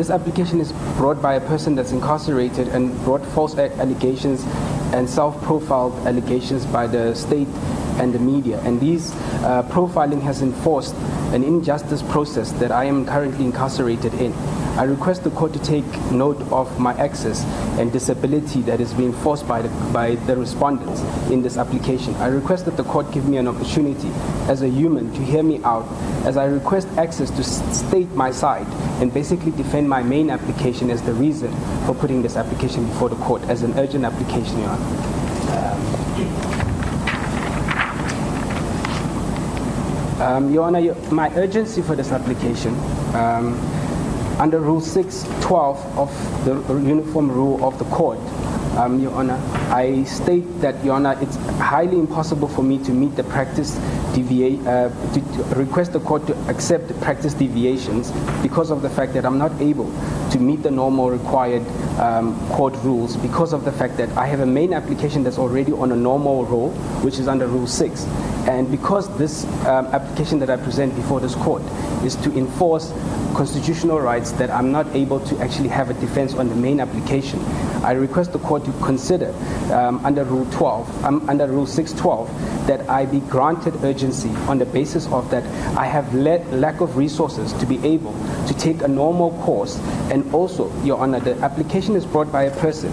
This application is brought by a person that's incarcerated and brought false allegations and self-profiled allegations by the state and the media. And these profiling has enforced an injustice process that I am currently incarcerated in. I request the court to take note of my access and disability that is being forced by the respondents in this application. I request that the court give me an opportunity as a human to hear me out, as I request access to state my side and basically defend my main application as the reason for putting this application before the court as an urgent application, Your Honor. Your Honor, my urgency for this application, under Rule 6.12 of the Uniform Rule of the Court, Your Honor, I state that, Your Honor, it's highly impossible for me to meet the practice to request the court to accept the practice deviations because of the fact that I'm not able to meet the normal required court rules, because of the fact that I have a main application that's already on a normal rule, which is under Rule 6. And because this application that I present before this court is to enforce constitutional rights that I'm not able to actually have a defense on the main application, I request the court to consider under Rule 6.12 that I be granted urgency on the basis of that I have lack of resources to be able to take a normal course. And also, Your Honor, the application is brought by a person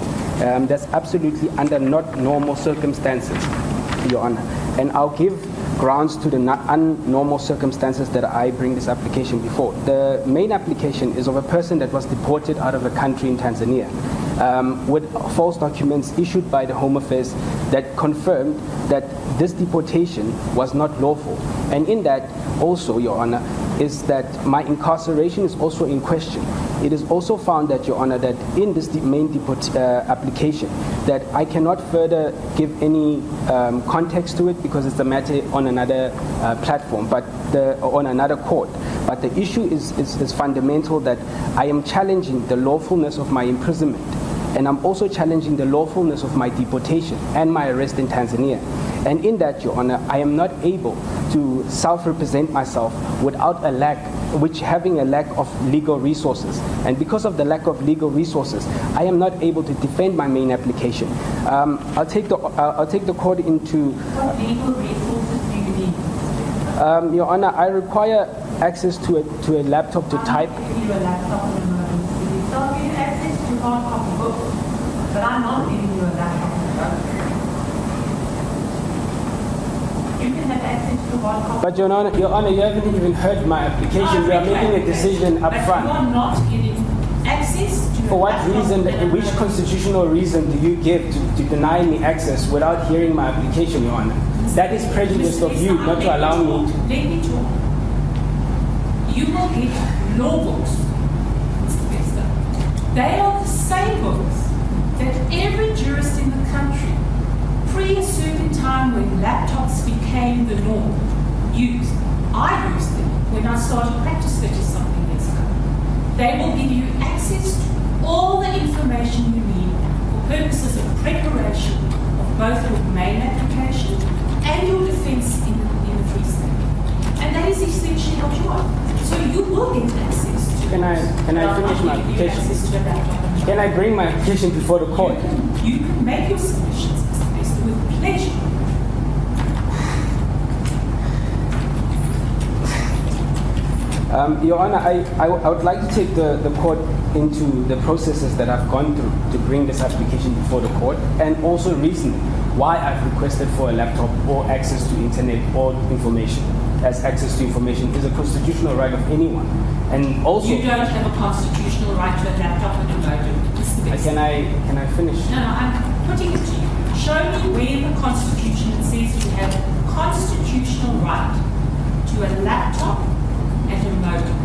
that's absolutely under not normal circumstances, Your Honor. And I'll give grounds to the unnormal circumstances that I bring this application before. The main application is of a person that was deported out of the country in Tanzania with false documents issued by the Home Affairs that confirmed that this deportation was not lawful. And in that also, Your Honor, is that my incarceration is also in question. It is also found that, Your Honor, that in this main application, that I cannot further give any context to it because it's a matter on another platform, but on another court. But the issue is fundamental, that I am challenging the lawfulness of my imprisonment, and I'm also challenging the lawfulness of my deportation and my arrest in Tanzania. And in that, Your Honor, I am not able to self-represent myself without having a lack of legal resources. And because of the lack of legal resources, I am not able to defend my main application. I'll take the court into... What legal resources do you need? Your Honor, I require access to a laptop to type. I'm not giving you a laptop at the moment. So I'll give you access to hard copy books, but I'm not giving you a laptop at the moment. You can have access to hard copy. But Your Honor, you haven't even heard my application. We are making a decision up front. But you are not giving access to... For what reason, which constitutional reason do you give to deny me access without hearing my application, Your Honor? That is prejudice of you not to allow me to... Let me talk. You will get law books, Mr. Bester. They are the same books that every jurist in the country, pre a certain time when laptops became the norm, used. I used them when I started practice 30-something years ago. They will give you access to all the information you need for purposes of preparation of both your main application and your defense in the Free State. And that is essentially what you are. So you will get access to... Can I finish my application? Can I bring my application before the court? You can make your submissions, Mr. Bester, with pleasure. Your Honor, I would like to take the court into the processes that I've gone through to bring this application before the court, and also reason why I've requested for a laptop or access to internet or information, as access to information is a constitutional right of anyone. And also... You don't have a constitutional right to a laptop and a modem, Mr. Bester. Can I finish? No, I'm putting it to you. Show me where in the Constitution it says you have a constitutional right to a laptop and a modem.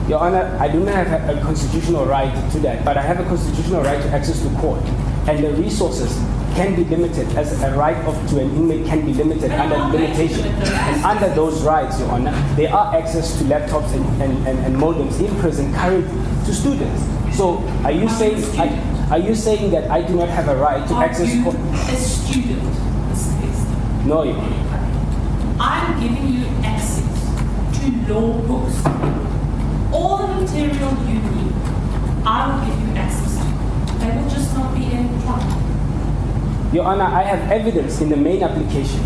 Your Honor, I do not have a constitutional right to that, but I have a constitutional right to access to court. And the resources can be limited, as a right to an inmate can be limited under limitation. And under those rights, Your Honor, there are access to laptops and modems in prison currently to students. So are you saying that I do not have a right to access court? A student, Mr. Bester. No, Your Honor. I'm giving you access to law books. All the material you need Your Honor, I have evidence in the main application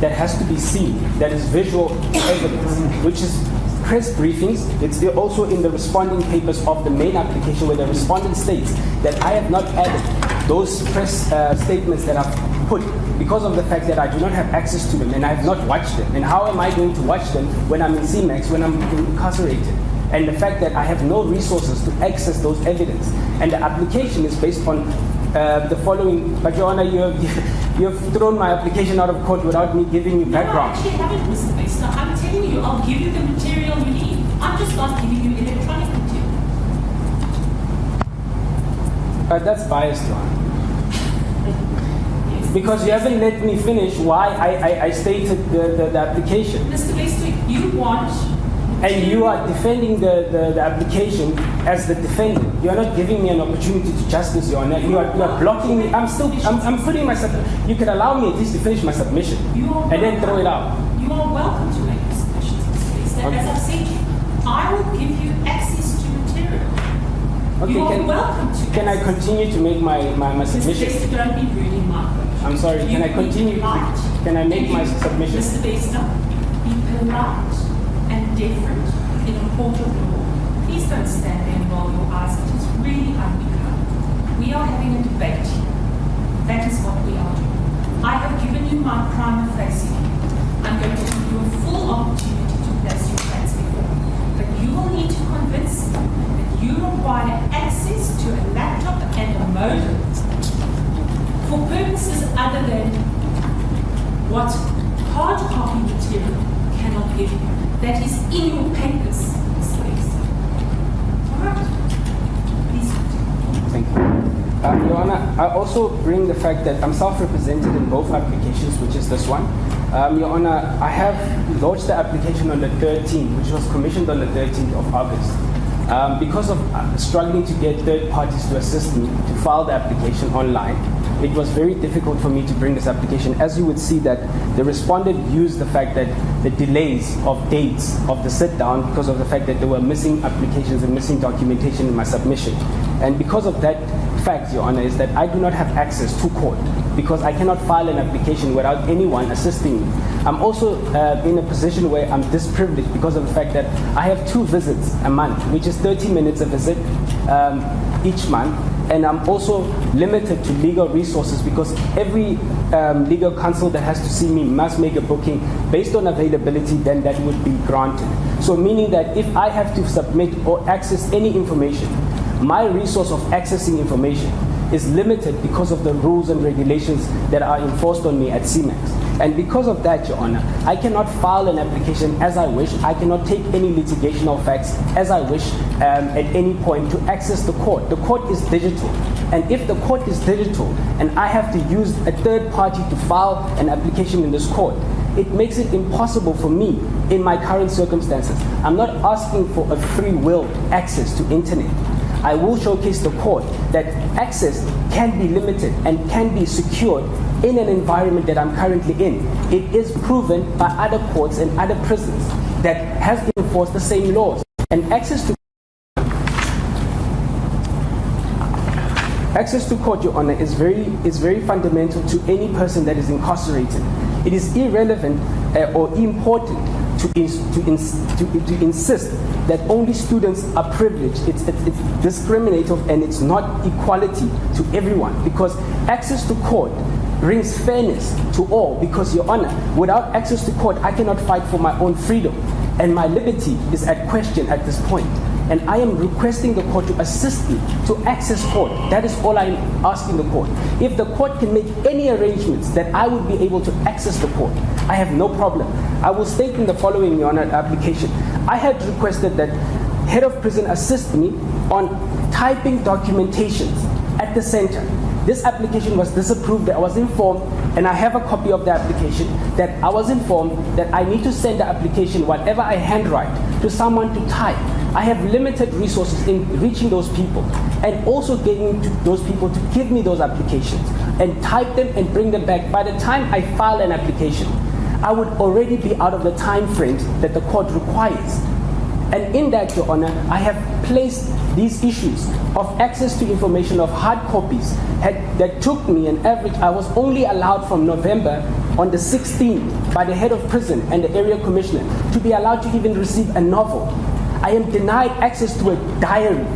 that has to be seen, that is visual evidence, which is press briefings. It's also in the responding papers of the main application where the respondent states that I have not added those press statements that I've put because of the fact that I do not have access to them and I have not watched them. And how am I going to watch them when I'm in CMAX, when I'm incarcerated? And the fact that I have no resources to access those evidence. And the application is based on the following, but Your Honor, you have thrown my application out of court without me giving you background. No, I actually haven't, Mr. Bester. I'm telling you, I'll give you the material you need. I'm just not giving you electronic material. That's biased, Your Honor. Because you haven't let me finish why I stated the application. Mr. Bester, you want... And you are defending the application as the defendant. You are not giving me an opportunity to justice, Your Honor. You are blocking me. I'm putting my submission. You can allow me at least to finish my submission and then throw it out. You are welcome to make submissions, Mr. Bester. Okay. As I've said to you, I will give you access to material. Okay, you are welcome to. Can I continue to make my submission? Mr. Bester, don't be rude in my court. I'm sorry. Can I continue? Can I make my submission? Mr. Bester, be polite and different in a court of law. Please don't stand there and roll your eyes. It is really unbecoming. We are having a debate here. That is what we are doing. I have given you my prima facie. I'm going to give you a full opportunity to place your case before me. But you will need to convince me that you require access to a laptop and a modem for purposes other than what hard copy material cannot give you. That is in your papers, Mr. Bester. All right. Please continue. Thank you. Your Honor, I also bring the fact that I'm self-represented in both applications, which is this one. Your Honor, I have lodged the application on the 13th, which was commissioned on the 13th of August. Because of struggling to get third parties to assist me to file the application online, it was very difficult for me to bring this application. As you would see that the respondent used the fact that the delays of dates of the sit-down because of the fact that there were missing applications and missing documentation in my submission. And because of that fact, Your Honor, is that I do not have access to court because I cannot file an application without anyone assisting me. I'm also in a position where I'm disprivileged because of the fact that I have 2 visits a month, which is 30 minutes a visit each month. And I'm also limited to legal resources because every legal counsel that has to see me must make a booking based on availability, then that would be granted. So meaning that if I have to submit or access any information, my resource of accessing information is limited because of the rules and regulations that are enforced on me at CMAX. And because of that, Your Honor, I cannot file an application as I wish. I cannot take any litigational facts as I wish at any point to access the court. The court is digital. And if the court is digital and I have to use a third party to file an application in this court, it makes it impossible for me in my current circumstances. I'm not asking for a free will access to internet. I will showcase the court that access can be limited and can be secured in an environment that I'm currently in. It is proven by other courts and other prisons that has enforced the same laws. And access to court, Your Honor, is very fundamental to any person that is incarcerated. It is irrelevant or important to insist that only students are privileged. It's discriminative and it's not equality to everyone, because access to court brings fairness to all. Because, Your Honor, without access to court, I cannot fight for my own freedom, and my liberty is at question at this point. And I am requesting the court to assist me to access court. That is all I'm asking the court. If the court can make any arrangements that I would be able to access the court, I have no problem. I will state in the following, Your Honor, application. I had requested that head of prison assist me on typing documentations at the center. This application was disapproved. I was informed, and I have a copy of the application, that I was informed that I need to send the application, whatever I handwrite, to someone to type. I have limited resources in reaching those people, and also getting to those people to give me those applications and type them and bring them back. By the time I file an application, I would already be out of the time frames that the court requires. And in that, Your Honor, I have placed these issues of access to information of hard copies that took me an average. I was only allowed from November on the 16th by the head of prison and the area commissioner to be allowed to even receive a novel. I am denied access to a diary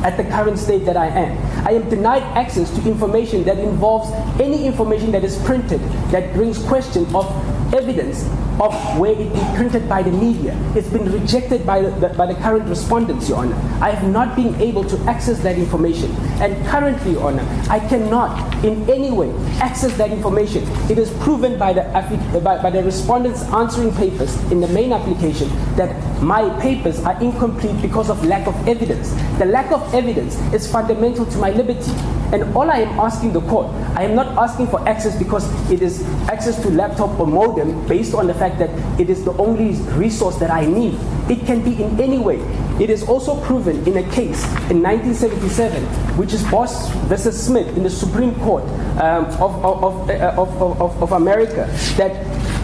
at the current state that I am. I am denied access to information that involves any information that is printed that brings question of evidence of where it be printed by the media. It's been rejected by the current respondents, Your Honor. I have not been able to access that information. And currently, Your Honor, I cannot in any way access that information. It is proven by the respondents' answering papers in the main application that my papers are incomplete because of lack of evidence. The lack of evidence is fundamental to my liberty. And all I am asking the court, I am not asking for access because it is access to laptop or modem based on the fact that it is the only resource that I need. It can be in any way. It is also proven in a case in 1977, which is Boss versus Smith in the Supreme Court of America, that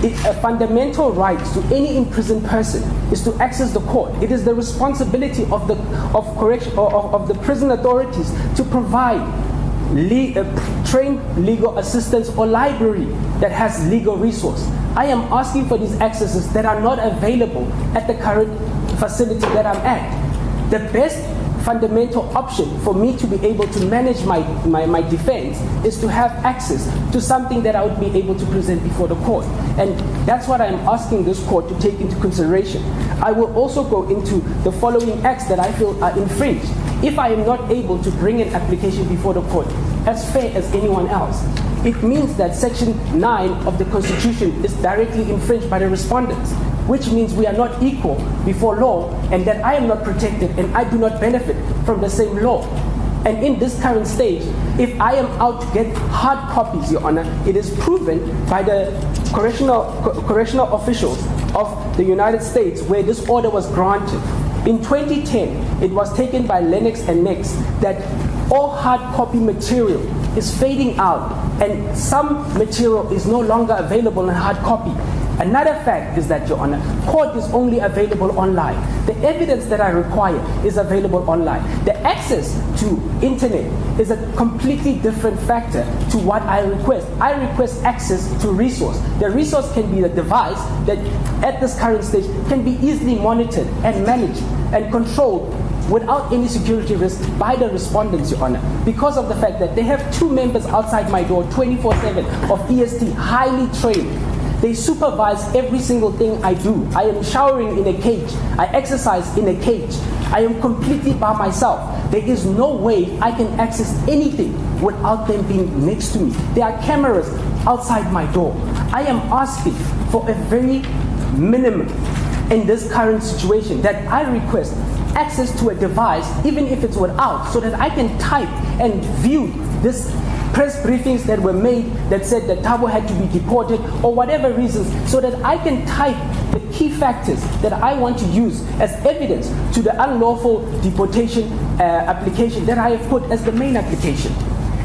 a fundamental right to any imprisoned person is to access the court. It is the responsibility of the prison authorities to provide trained legal assistance or library that has legal resource. I am asking for these accesses that are not available at the current facility that I'm at. The best fundamental option for me to be able to manage my defense is to have access to something that I would be able to present before the court. And that's what I'm asking this court to take into consideration. I will also go into the following acts that I feel are infringed if I am not able to bring an application before the court as fair as anyone else. It means that Section 9 of the Constitution is directly infringed by the respondents, which means we are not equal before law and that I am not protected and I do not benefit from the same law. And in this current stage, if I am out to get hard copies, Your Honor, it is proven by the correctional officials of the United States where this order was granted. In 2010, it was taken by Lennox and Nix that all hard copy material is fading out and some material is no longer available in hard copy. Another fact is that, Your Honor, court is only available online. The evidence that I require is available online. The access to internet is a completely different factor to what I request. I request access to resource. The resource can be a device that at this current stage can be easily monitored and managed and controlled without any security risk by the respondents, Your Honor, because of the fact that they have 2 members outside my door 24/7 of EST, highly trained. They supervise every single thing I do. I am showering in a cage. I exercise in a cage. I am completely by myself. There is no way I can access anything without them being next to me. There are cameras outside my door. I am asking for a very minimum in this current situation that I request access to a device, even if it's without, so that I can type and view this press briefings that were made that said that Thabo had to be deported or whatever reasons, so that I can type the key factors that I want to use as evidence to the unlawful deportation application that I have put as the main application.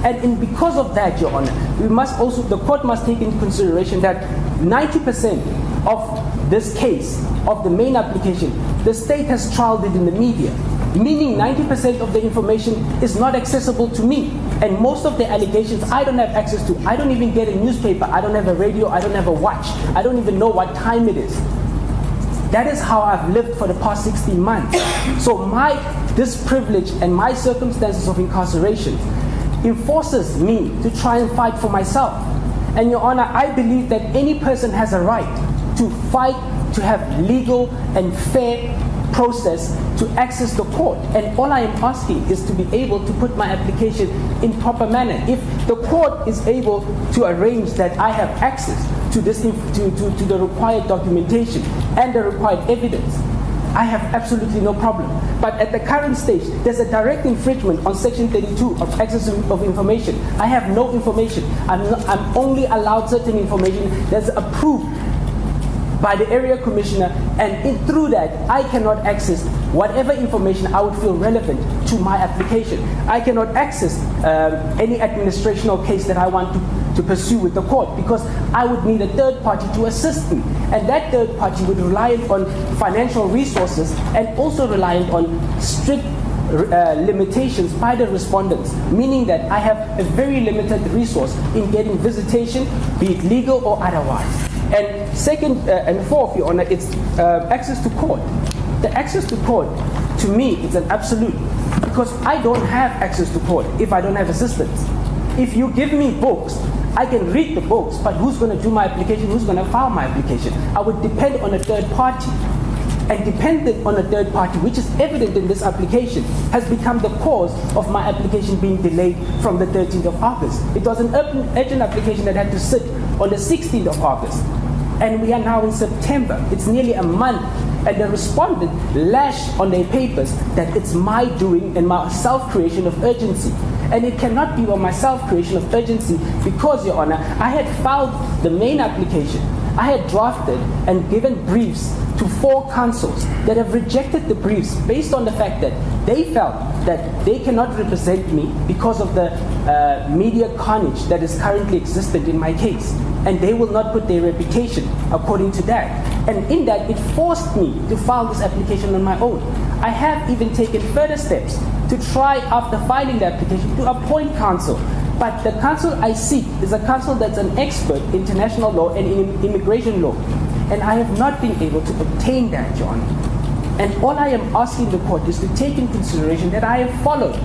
And because of that, Your Honor, the court must take into consideration that 90% of this case, of the main application, the state has trialed it in the media, meaning 90% of the information is not accessible to me. And most of the allegations I don't have access to. I don't even get a newspaper. I don't have a radio. I don't have a watch. I don't even know what time it is. That is how I've lived for the past 16 months. So this privilege and my circumstances of incarceration enforces me to try and fight for myself. And Your Honor, I believe that any person has a right to fight, to have legal and fair process to access the court. And all I am asking is to be able to put my application in proper manner. If the court is able to arrange that I have access to this, to the required documentation and the required evidence, I have absolutely no problem. But at the current stage, there's a direct infringement on Section 32 of access of information. I have no information. I'm only allowed certain information that's approved by the area commissioner, and through that, I cannot access whatever information I would feel relevant to my application. I cannot access any administrational case that I want to pursue with the court, because I would need a third party to assist me. And that third party would rely on financial resources and also reliant on strict limitations by the respondents, meaning that I have a very limited resource in getting visitation, be it legal or otherwise. And second and fourth, Your Honor, it's access to court. The access to court, to me, is an absolute, because I don't have access to court if I don't have assistance. If you give me books, I can read the books, but who's going to do my application? Who's going to file my application? I would depend on a third party. And dependent on a third party, which is evident in this application, has become the cause of my application being delayed from the 13th of August. It was an urgent application that had to sit on the 16th of August. And we are now in September. It's nearly a month. And the respondent lashed on their papers that it's my doing and my self-creation of urgency. And it cannot be on my self-creation of urgency because, Your Honor, I had filed the main application. I had drafted and given briefs to 4 councils that have rejected the briefs based on the fact that they felt that they cannot represent me because of the media carnage that is currently existent in my case. And they will not put their reputation according to that. And in that, it forced me to file this application on my own. I have even taken further steps to try, after filing the application, to appoint counsel. But the counsel I seek is a counsel that's an expert in international law and in immigration law. And I have not been able to obtain that, Your Honor. And all I am asking the court is to take in consideration that I have followed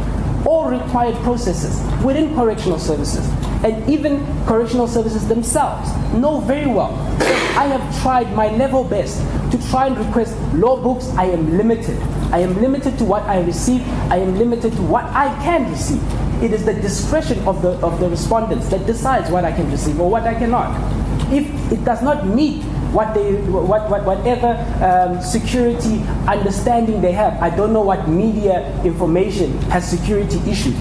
all required processes within correctional services, and even correctional services themselves know very well that I have tried my level best to try and request law books. I am limited. I am limited to what I receive. I am limited to what I can receive. It is the discretion of the respondents that decides what I can receive or what I cannot. If it does not meet whatever security understanding they have, I don't know what media information has security issues,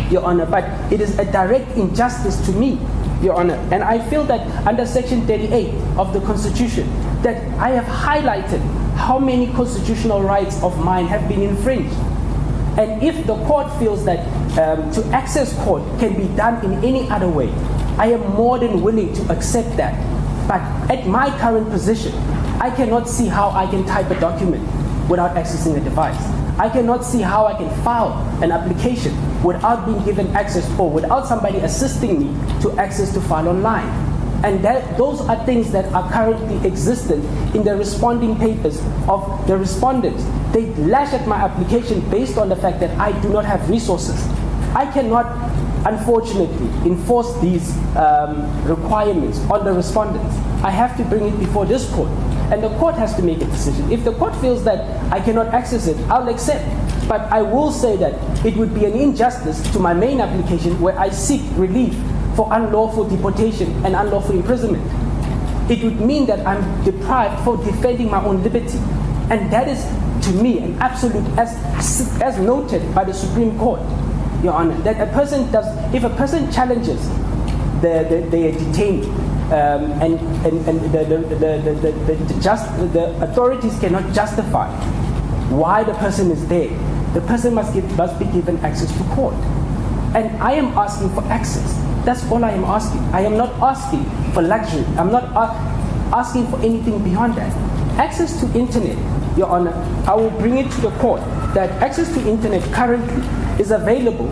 Your Honor, but it is a direct injustice to me, Your Honor. And I feel that under Section 38 of the Constitution, that I have highlighted how many constitutional rights of mine have been infringed. And if the court feels that to access court can be done in any other way, I am more than willing to accept that. But at my current position, I cannot see how I can type a document without accessing a device. I cannot see how I can file an application without being given access or without somebody assisting me to access to file online. And those are things that are currently existent in the responding papers of the respondents. They lash at my application based on the fact that I do not have resources. I cannot, unfortunately, enforce these requirements on the respondents. I have to bring it before this court, and the court has to make a decision. If the court feels that I cannot access it, I'll accept. But I will say that it would be an injustice to my main application where I seek relief for unlawful deportation and unlawful imprisonment. It would mean that I'm deprived for defending my own liberty. And that is, to me, an absolute, as noted by the Supreme Court, Your Honor, that a person does, if a person challenges the detainee, and the authorities cannot justify why the person is there, the person must be given access to court. And I am asking for access. That's all I am asking. I am not asking for luxury. I'm not asking for anything beyond that. Access to internet, Your Honor, I will bring it to the court that access to internet currently is available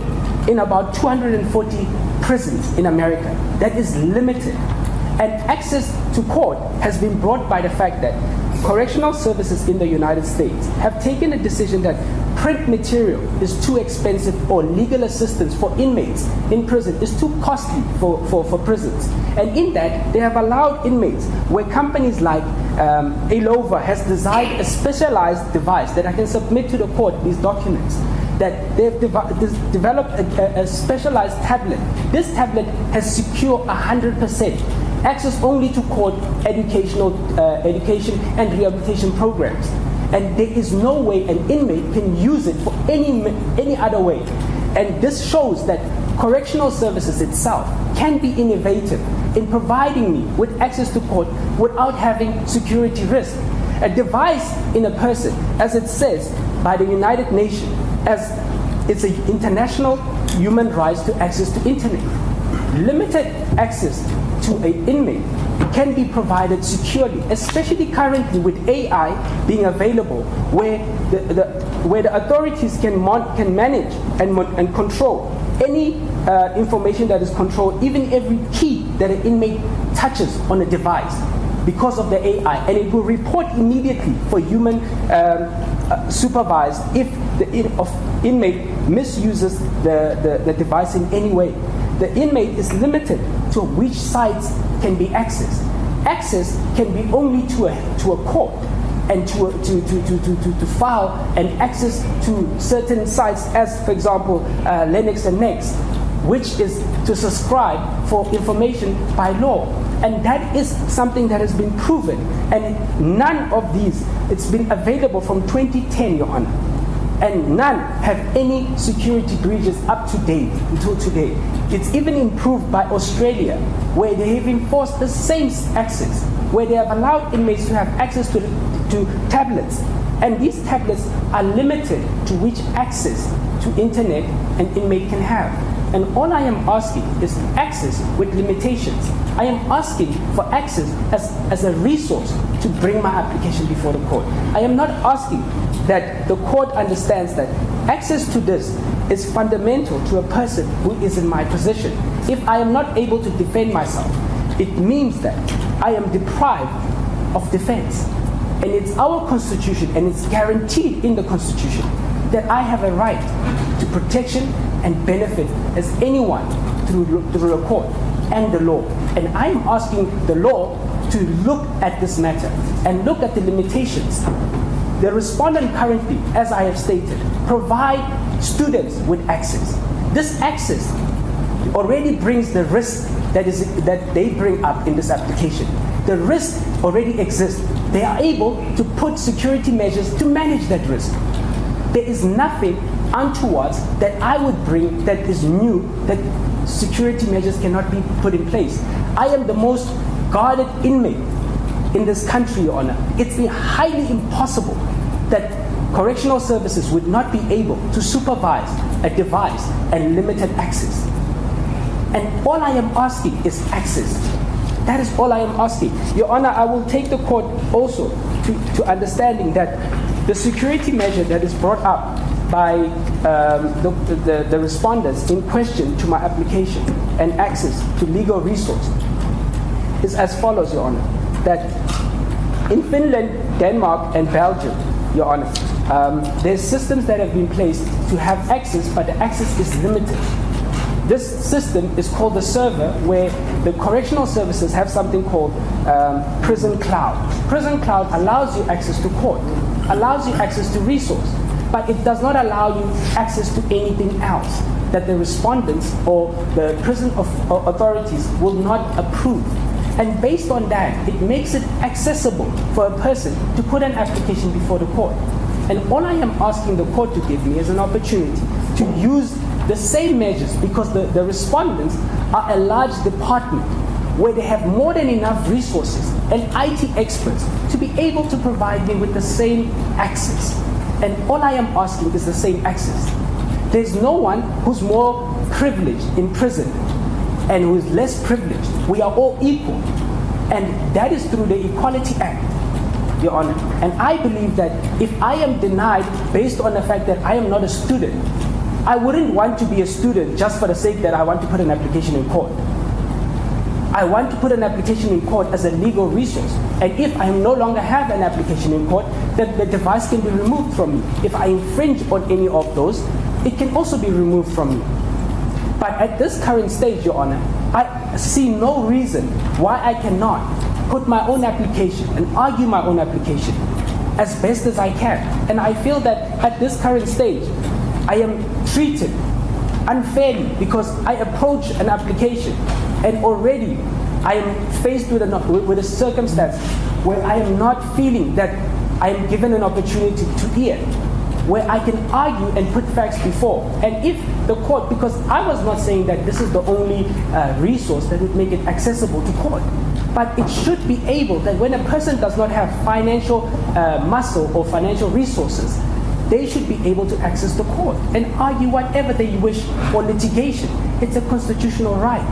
in about 240 prisons in America. That is limited. And access to court has been brought by the fact that correctional services in the United States have taken a decision that print material is too expensive, or legal assistance for inmates in prison is too costly for prisons. And in that, they have allowed inmates, where companies like Alova has designed a specialized device that I can submit to the court these documents, that they've developed a specialized tablet. This tablet has secure 100% access only to court education and rehabilitation programs. And there is no way an inmate can use it for any other way And this shows that correctional services itself can be innovative in providing me with access to court without having security risk. A device in a person, as it says by the United Nations, as it's an international human rights to access to internet. Limited access to an inmate can be provided securely, especially currently with AI being available, where the authorities can manage and control any information that is controlled, even every key that an inmate touches on a device because of the AI, and it will report immediately for human supervised if the inmate misuses the device in any way. The inmate is limited to which sites can be accessed. Access can be only to a court and to file and access to certain sites, as for example Linux and Next, which is to subscribe for information by law. And that is something that has been proven. And none of these, it's been available from 2010, Your Honor. And none have any security breaches up to date until today. It's even improved by Australia, where they have enforced the same access, where they have allowed inmates to have access to tablets. And these tablets are limited to which access to internet an inmate can have. And all I am asking is access with limitations. I am asking for access as a resource to bring my application before the court. I am not asking that the court understands that access to this is fundamental to a person who is in my position. If I am not able to defend myself, it means that I am deprived of defense. And it's our constitution, and it's guaranteed in the constitution, that I have a right to protection and benefit as anyone through the court and the law. And I'm asking the law to look at this matter and look at the limitations. The respondent currently, as I have stated, provide students with access. This access already brings the risk that they bring up in this application. The risk already exists. They are able to put security measures to manage that risk. There is nothing untowards that I would bring that is new, that security measures cannot be put in place. I am the most guarded inmate in this country, Your Honor. It's highly impossible that correctional services would not be able to supervise a device and limited access. And all I am asking is access. That is all I am asking. Your Honor, I will take the court also to understanding that the security measure that is brought up by the respondents in question to my application and access to legal resource is as follows, Your Honor. That in Finland, Denmark, and Belgium, Your Honor, there's systems that have been placed to have access, but the access is limited. This system is called the server, where the correctional services have something called Prison Cloud. Prison Cloud allows you access to court, allows you access to resource, but it does not allow you access to anything else that the respondents or the prison authorities will not approve. And based on that, it makes it accessible for a person to put an application before the court. And all I am asking the court to give me is an opportunity to use the same measures, because the respondents are a large department where they have more than enough resources and IT experts to be able to provide me with the same access. And all I am asking is the same access. There's no one who's more privileged in prison and who is less privileged. We are all equal. And that is through the Equality Act, Your Honor. And I believe that if I am denied based on the fact that I am not a student, I wouldn't want to be a student just for the sake that I want to put an application in court. I want to put an application in court as a legal resource. And if I no longer have an application in court, then the device can be removed from me. If I infringe on any of those, it can also be removed from me. But at this current stage, Your Honor, I see no reason why I cannot put my own application and argue my own application as best as I can. And I feel that at this current stage, I am treated unfairly because I approach an application and already I am faced with a circumstance where I am not feeling that I am given an opportunity to hear. where I can argue and put facts before. And if the court, because I was not saying that this is the only resource that would make it accessible to court, but it should be able that when a person does not have financial muscle or financial resources, they should be able to access the court and argue whatever they wish for litigation. It's a constitutional right.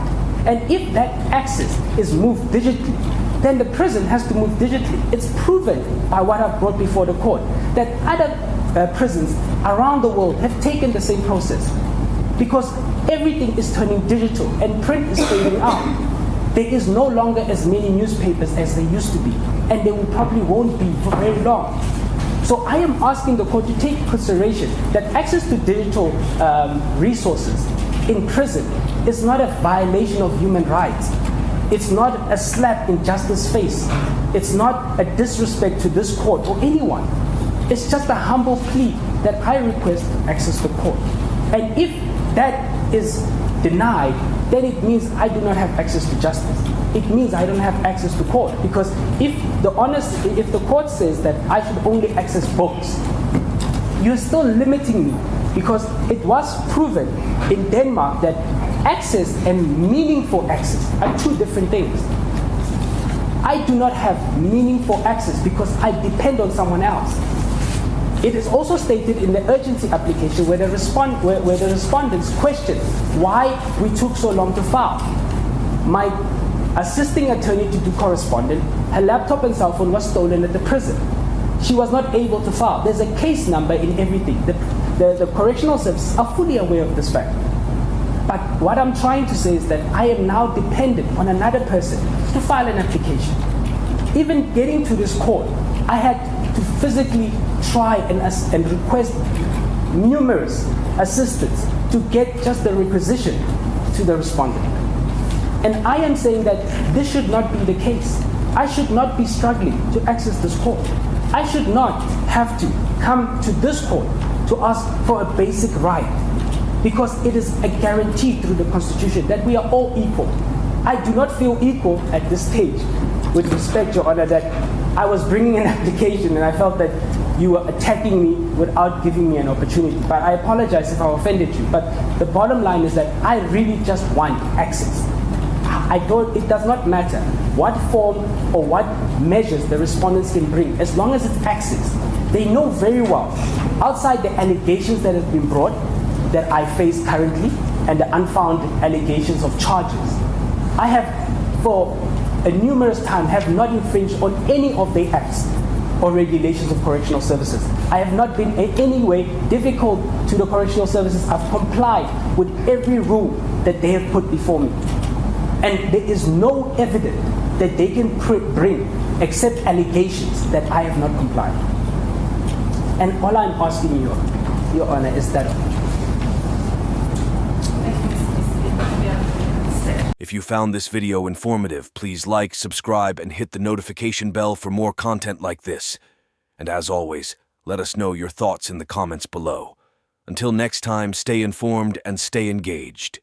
And if that access is moved digitally, then the prison has to move digitally. It's proven by what I've brought before the court that other prisons around the world have taken the same process, because everything is turning digital and print is fading out. There is no longer as many newspapers as there used to be, and there probably won't be for very long. So I am asking the court to take consideration that access to digital resources in prison is not a violation of human rights. It's not a slap in justice's face. It's not a disrespect to this court or anyone. It's just a humble plea that I request access to court. And if that is denied, then it means I do not have access to justice. It means I don't have access to court. Because if the court says that I should only access books, you're still limiting me, because it was proven in Denmark that access and meaningful access are two different things. I do not have meaningful access because I depend on someone else. It is also stated in the urgency application where the respondents questioned why we took so long to file. My assisting attorney to do correspondence, her laptop and cell phone was stolen at the prison. She was not able to file. There's a case number in everything. The correctional services are fully aware of this fact. But what I'm trying to say is that I am now dependent on another person to file an application. Even getting to this court, I had to physically try and request numerous assistants to get just the requisition to the respondent. And I am saying that this should not be the case. I should not be struggling to access this court. I should not have to come to this court to ask for a basic right, because it is a guarantee through the Constitution that we are all equal. I do not feel equal at this stage, with respect, Your Honor, that I was bringing an application and I felt that you were attacking me without giving me an opportunity. But I apologize if I offended you. But the bottom line is that I really just want access. It does not matter what form or what measures the respondents can bring, as long as it's access. They know very well, outside the allegations that have been brought, that I face currently, and the unfounded allegations of charges, I have, for a numerous time, have not infringed on any of the acts or regulations of correctional services. I have not been in any way difficult to the correctional services. I've complied with every rule that they have put before me. And there is no evidence that they can bring except allegations that I have not complied. And all I'm asking you, Your Honor, is that. If you found this video informative, please like, subscribe, and hit the notification bell for more content like this. And as always, let us know your thoughts in the comments below. Until next time, stay informed and stay engaged.